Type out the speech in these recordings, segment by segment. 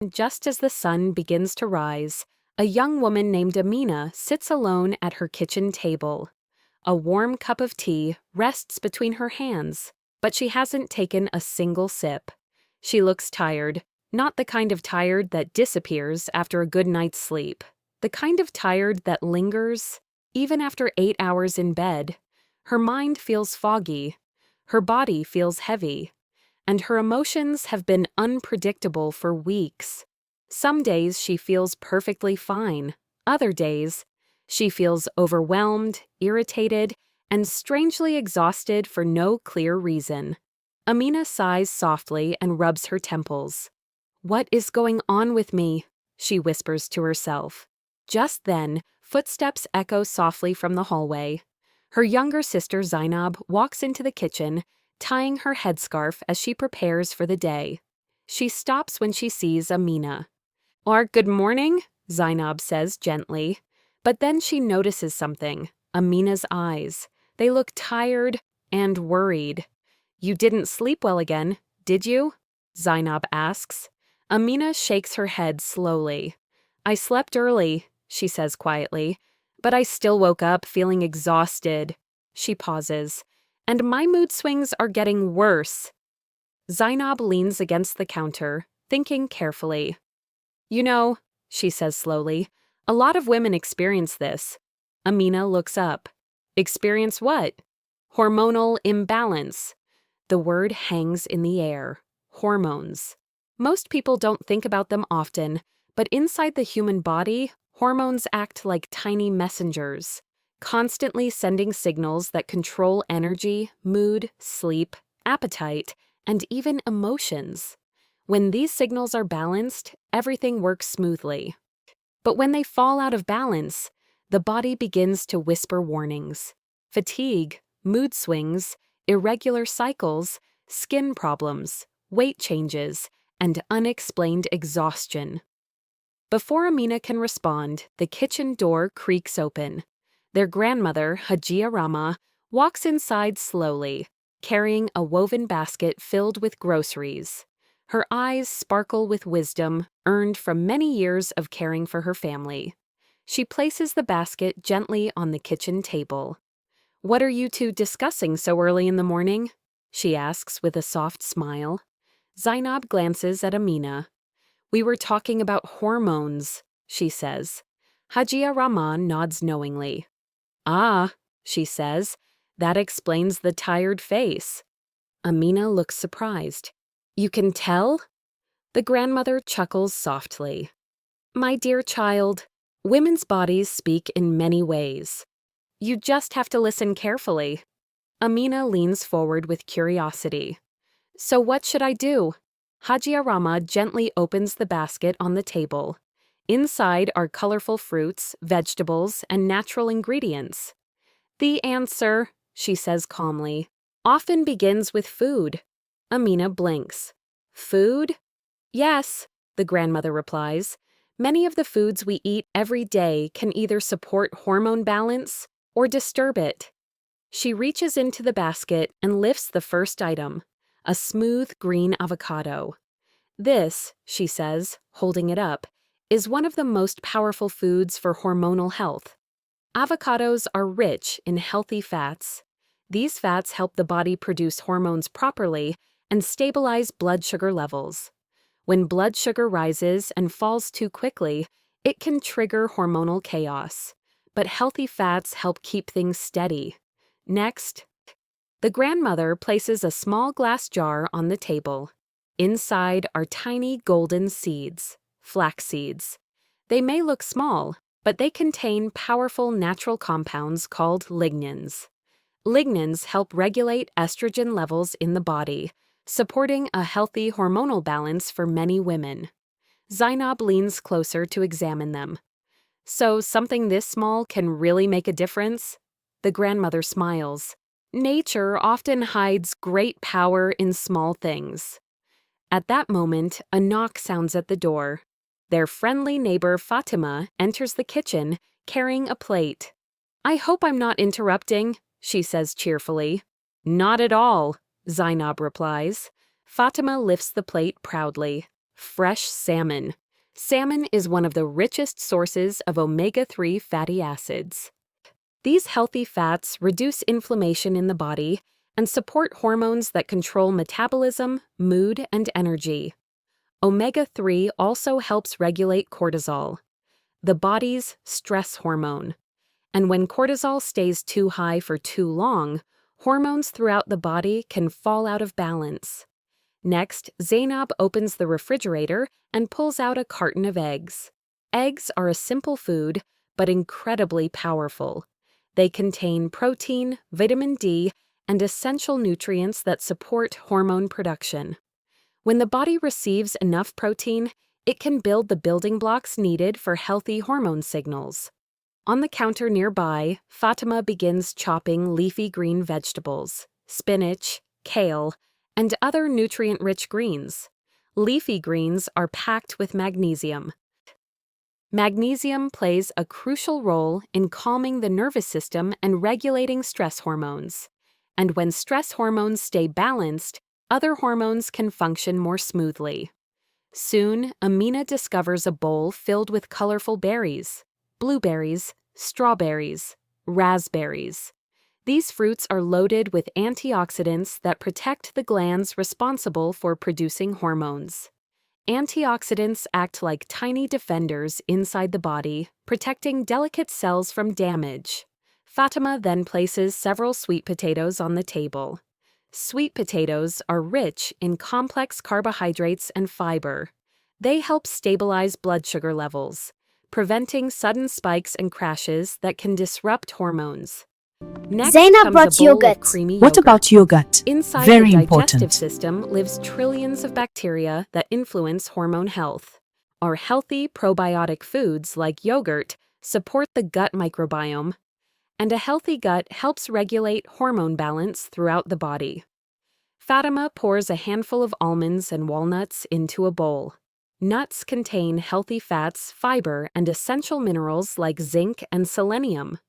Just as the sun begins to rise, a young woman named Amina sits alone at her kitchen table. A warm cup of tea rests between her hands, but she hasn't taken a single sip. She looks tired, not the kind of tired that disappears after a good night's sleep. The kind of tired that lingers, even after 8 hours in bed. Her mind feels foggy, her body feels heavy, and her emotions have been unpredictable for weeks. Some days she feels perfectly fine. Other days, she feels overwhelmed, irritated, and strangely exhausted for no clear reason. Amina sighs softly and rubs her temples. "What is going on with me?" she whispers to herself. Just then, footsteps echo softly from the hallway. Her younger sister Zainab walks into the kitchen, tying her headscarf as she prepares for the day. She stops when she sees Amina. "Or good morning," Zainab says gently. But then she notices something: Amina's eyes. They look tired and worried. "You didn't sleep well again, did you?" Zainab asks. Amina shakes her head slowly. "I slept early," she says quietly, "but I still woke up feeling exhausted." She pauses. "And my mood swings are getting worse." Zainab leans against the counter, thinking carefully. "You know," she says slowly, "a lot of women experience this." Amina looks up. "Experience what?" "Hormonal imbalance." The word hangs in the air. Hormones. Most people don't think about them often, but inside the human body, hormones act like tiny messengers, constantly sending signals that control energy, mood, sleep, appetite, and even emotions. When these signals are balanced, everything works smoothly. But when they fall out of balance, the body begins to whisper warnings. Fatigue, mood swings, irregular cycles, skin problems, weight changes, and unexplained exhaustion. Before Amina can respond, the kitchen door creaks open. Their grandmother, Hajia Rama, walks inside slowly, carrying a woven basket filled with groceries. Her eyes sparkle with wisdom earned from many years of caring for her family. She places the basket gently on the kitchen table. "What are you two discussing so early in the morning?" she asks with a soft smile. Zainab glances at Amina. "We were talking about hormones," she says. Hajia Rahman nods knowingly. "Ah," she says, "that explains the tired face." Amina looks surprised. "You can tell?" The grandmother chuckles softly. "My dear child, women's bodies speak in many ways. You just have to listen carefully." Amina leans forward with curiosity. "So what should I do?" Hajia Rama gently opens the basket on the table. Inside are colorful fruits, vegetables, and natural ingredients. "The answer," she says calmly, "often begins with food." Amina blinks. "Food?" "Yes," the grandmother replies. "Many of the foods we eat every day can either support hormone balance or disturb it." She reaches into the basket and lifts the first item, a smooth green avocado. "This," she says, holding it up, "is one of the most powerful foods for hormonal health." Avocados are rich in healthy fats. These fats help the body produce hormones properly and stabilize blood sugar levels. When blood sugar rises and falls too quickly, it can trigger hormonal chaos. But healthy fats help keep things steady. Next, the grandmother places a small glass jar on the table. Inside are tiny golden seeds, flax seeds. They may look small, but they contain powerful natural compounds called lignans. Lignans help regulate estrogen levels in the body, supporting a healthy hormonal balance for many women. Zainab leans closer to examine them. "So something this small can really make a difference?" The grandmother smiles. "Nature often hides great power in small things." At that moment, a knock sounds at the door. Their friendly neighbor Fatima enters the kitchen, carrying a plate. "I hope I'm not interrupting," she says cheerfully. "Not at all," Zainab replies. Fatima lifts the plate proudly. Fresh salmon. Salmon is one of the richest sources of omega-3 fatty acids. These healthy fats reduce inflammation in the body and support hormones that control metabolism, mood, and energy. Omega-3 also helps regulate cortisol, the body's stress hormone. And when cortisol stays too high for too long, hormones throughout the body can fall out of balance. Next, Zainab opens the refrigerator and pulls out a carton of eggs. Eggs are a simple food, but incredibly powerful. They contain protein, vitamin D, and essential nutrients that support hormone production. When the body receives enough protein, it can build the building blocks needed for healthy hormone signals. On the counter nearby, Fatima begins chopping leafy green vegetables, spinach, kale, and other nutrient-rich greens. Leafy greens are packed with magnesium. Magnesium plays a crucial role in calming the nervous system and regulating stress hormones. And when stress hormones stay balanced, other hormones can function more smoothly. Soon, Amina discovers a bowl filled with colorful berries: blueberries, strawberries, raspberries. These fruits are loaded with antioxidants that protect the glands responsible for producing hormones. Antioxidants act like tiny defenders inside the body, protecting delicate cells from damage. Fatima then places several sweet potatoes on the table. Sweet potatoes are rich in complex carbohydrates and fiber. They help stabilize blood sugar levels, preventing sudden spikes and crashes that can disrupt hormones. Next Zainab comes brought a bowl yogurt. of creamy What yogurt. about yogurt? Inside Very the digestive important. system lives trillions of bacteria that influence hormone health. Our healthy probiotic foods like yogurt support the gut microbiome, and a healthy gut helps regulate hormone balance throughout the body. Fatima pours a handful of almonds and walnuts into a bowl. Nuts contain healthy fats, fiber, and essential minerals like zinc and selenium.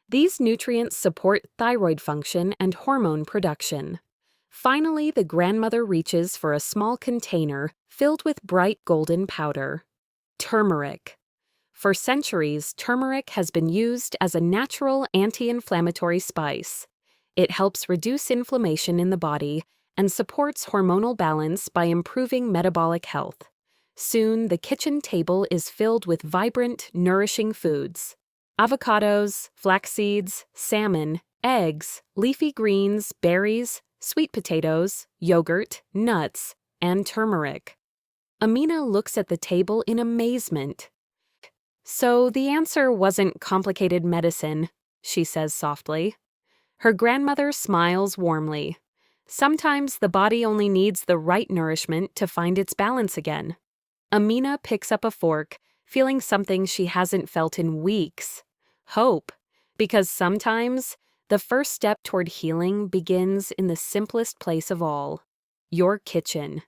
These nutrients support thyroid function and hormone production. Finally, the grandmother reaches for a small container filled with bright golden powder. Turmeric. For centuries, turmeric has been used as a natural anti-inflammatory spice. It helps reduce inflammation in the body and supports hormonal balance by improving metabolic health. Soon, the kitchen table is filled with vibrant, nourishing foods: avocados, flax seeds, salmon, eggs, leafy greens, berries, sweet potatoes, yogurt, nuts, and turmeric. Amina looks at the table in amazement. "So the answer wasn't complicated medicine," she says softly. Her grandmother smiles warmly. Sometimes the body only needs the right nourishment to find its balance again. Amina picks up a fork, feeling something she hasn't felt in weeks: hope. Because sometimes the first step toward healing begins in the simplest place of all: your kitchen.